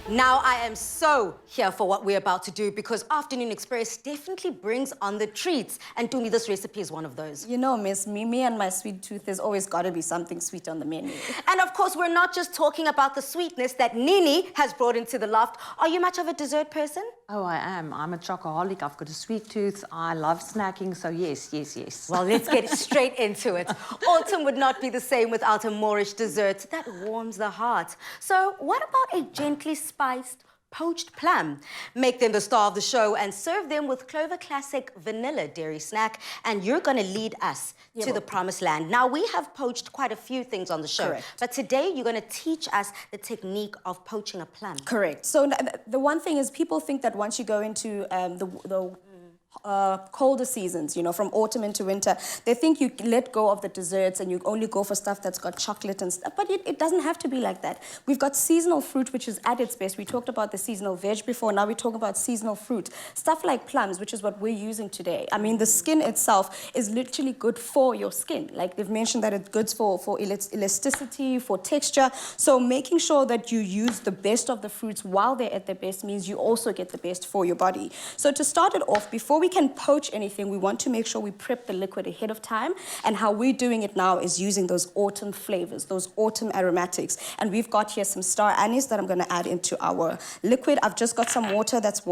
Now I am so here for what we're about to do because Afternoon Express definitely brings on the treats. And Tumi, this recipe is one of those. You know, Miss, me and my sweet tooth, there's always got to be something sweet on the menu. And of course, we're not just talking about the sweetness that Nini has brought into the loft. Are you much of a dessert person? Oh, I am. I'm a chocoholic. I've got a sweet tooth. I love snacking, so yes. Well, let's get straight into it. Autumn would not be the same without a Moorish dessert that warms the heart. So what about a gently spiced poached plum? Make them the star of the show and serve them with Clover Classic Vanilla Dairy Snack, and you're going to lead us to the promised land. Now, we have poached quite a few things on the show, Correct. but today you're going to teach us the technique of poaching a plum. Correct. So the one thing is people think that once you go into the colder seasons, you know, from autumn into winter, they think you let go of the desserts and you only go for stuff that's got chocolate and stuff, but it doesn't have to be like that. We've got seasonal fruit, which is at its best. We talked about the seasonal veg before, now we talk about seasonal fruit. Stuff like plums, which is what we're using today. I mean, the skin itself is literally good for your skin. Like they've mentioned that it's good for elasticity, for texture. So making sure that you use the best of the fruits while they're at their best means you also get the best for your body. So to start it off, before we can poach anything, we want to make sure we prep the liquid ahead of time. And how we're doing it now is using those autumn flavors, those autumn aromatics. And we've got here some star anise that I'm going to add into our liquid. I've just got some water that's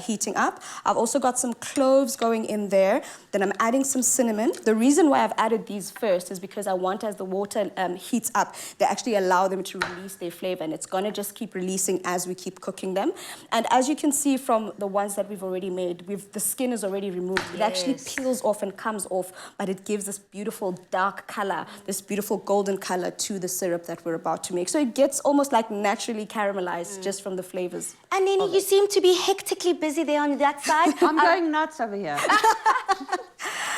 heating up. I've also got some cloves going in there. Then I'm adding some cinnamon. The reason why I've added these first is because I want, as the water heats up, they actually allow them to release their flavor. And it's going to just keep releasing as we keep cooking them. And as you can see from the ones that we've already made, the skin is already removed. It actually peels off and comes off, but it gives this beautiful dark color, this beautiful golden color to the syrup that we're about to make. So it gets almost like naturally caramelized just from the flavors. And Nini, you seem to be hectically busy there on that side. I'm going nuts over here.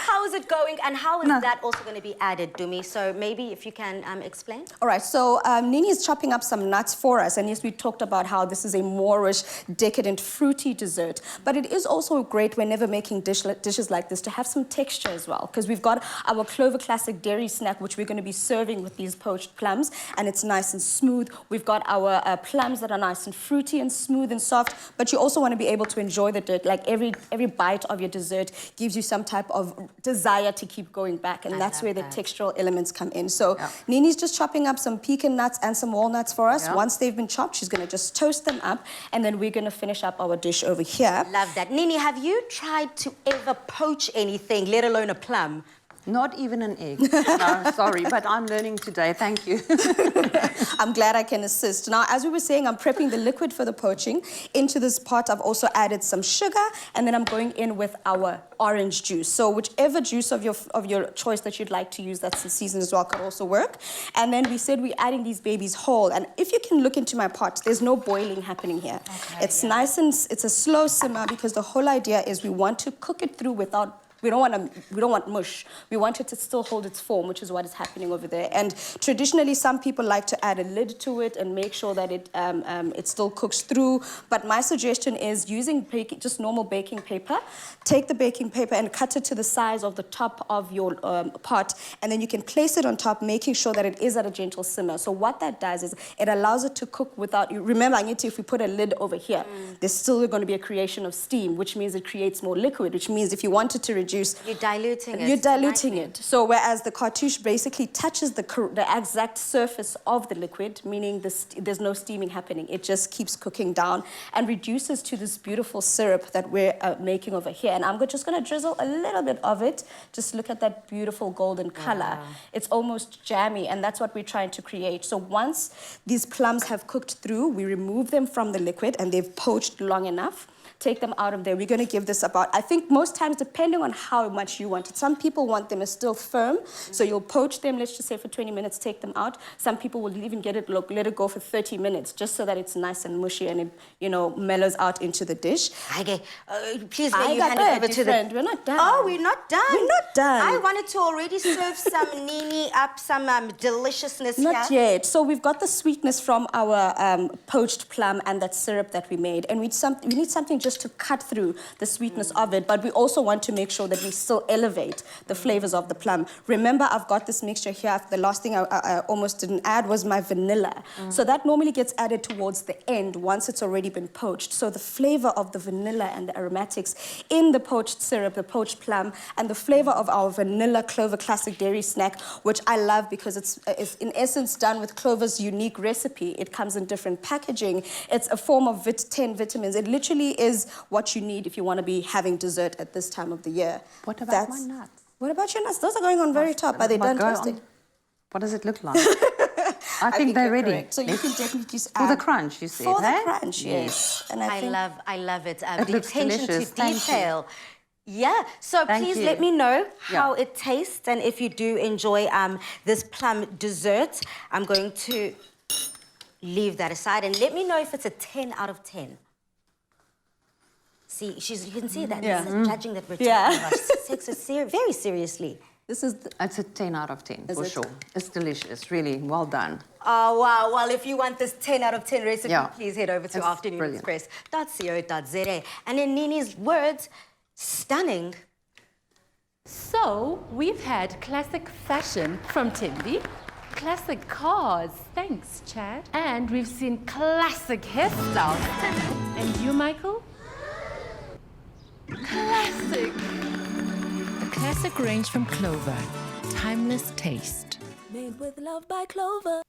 How is it going, and how is that also going to be added, Dumi? So maybe if you can explain. All right, so Nini is chopping up some nuts for us. And yes, we talked about how this is a Moorish, decadent, fruity dessert. But it is also great whenever making dishes like this to have some texture as well. Because we've got our Clover Classic Dairy Snack, which we're going to be serving with these poached plums. And it's nice and smooth. We've got our plums that are nice and fruity and smooth and soft. But you also want to be able to enjoy the dessert. Like every bite of your dessert gives you some type of desire to keep going back, and that's where the textural elements come in. So Nini's just chopping up some pecan nuts and some walnuts for us. Once they've been chopped, she's going to just toast them up, and then we're going to finish up our dish over here. Love that. Nini, have you tried to ever poach anything, let alone a plum? Not even an egg. No, sorry, but I'm learning today. Thank you. I'm glad I can assist. Now, as we were saying, I'm prepping the liquid for the poaching. Into this pot, I've also added some sugar, and then I'm going in with our orange juice. So whichever juice of your choice that you'd like to use, that's the season as well, could also work. And then we said we're adding these babies whole. And if you can look into my pot, there's no boiling happening here. It's nice and it's a slow simmer, because the whole idea is we want to cook it through without. We don't want mush. We want it to still hold its form, which is what is happening over there. And traditionally, some people like to add a lid to it and make sure that it still cooks through. But my suggestion is using just normal baking paper. Take the baking paper and cut it to the size of the top of your pot, and then you can place it on top, making sure that it is at a gentle simmer. So what that does is it allows it to cook without. Remember, if we put a lid over here, there's still going to be a creation of steam, which means it creates more liquid, which means if you wanted to reduce. You're diluting it. You're diluting it. So whereas the cartouche basically touches the exact surface of the liquid, meaning there's no steaming happening. It just keeps cooking down and reduces to this beautiful syrup that we're making over here. And I'm just going to drizzle a little bit of it. Just look at that beautiful golden color. It's almost jammy, and that's what we're trying to create. So once these plums have cooked through, we remove them from the liquid, and they've poached long enough. Take them out of there. We're going to give this about, I think most times, depending on how much you want it. Some people want them as still firm, so you'll poach them, let's just say for 20 minutes, take them out. Some people will even let it go for 30 minutes, just so that it's nice and mushy and it, mellows out into the dish. Okay, please let you hand it over to the... We're not done. Oh, we're not done. We're not done. I wanted to already serve some Nini up, some deliciousness here. Not yet. So we've got the sweetness from our poached plum and that syrup that we made, and we need something just to cut through the sweetness of it, but we also want to make sure that we still elevate the flavors of the plum. Remember, I've got this mixture here. The last thing I almost didn't add was my vanilla. So that normally gets added towards the end once it's already been poached. So the flavor of the vanilla and the aromatics in the poached syrup, the poached plum, and the flavor of our vanilla Clover classic dairy snack, which I love because it's in essence done with Clover's unique recipe. It comes in different packaging. It's a form of 10 vitamins. It literally is what you need if you want to be having dessert at this time of the year. What about my nuts? What about your nuts? Those are going on very top. Are they done toasting? What does it look like? I think they're ready. Correct. So you can definitely just For add... the crunch, you said, For the hey? crunch, yes. And I love it. It The looks attention delicious. to Thank you. detail. Yeah, so Thank please you. let me know how Yeah. it tastes, and if you do enjoy this plum dessert, I'm going to leave that aside, and let me know if it's a 10 out of 10. See, you can see that. Yeah. This is judging that we're Yeah. talking about. She takes it very seriously. This is the... It's a 10 out of 10, Is for it? sure. It's delicious, really. Well done. Oh, wow. Well, if you want this 10 out of 10 recipe, Yeah. please head over to It's afternoonexpress.co.za. And in Nini's words, stunning. So, we've had classic fashion from Timby, classic cars, thanks Chad, and we've seen classic hairstyles. And you, Michael? Classic! A classic range from Clover. Timeless taste. Made with love by Clover.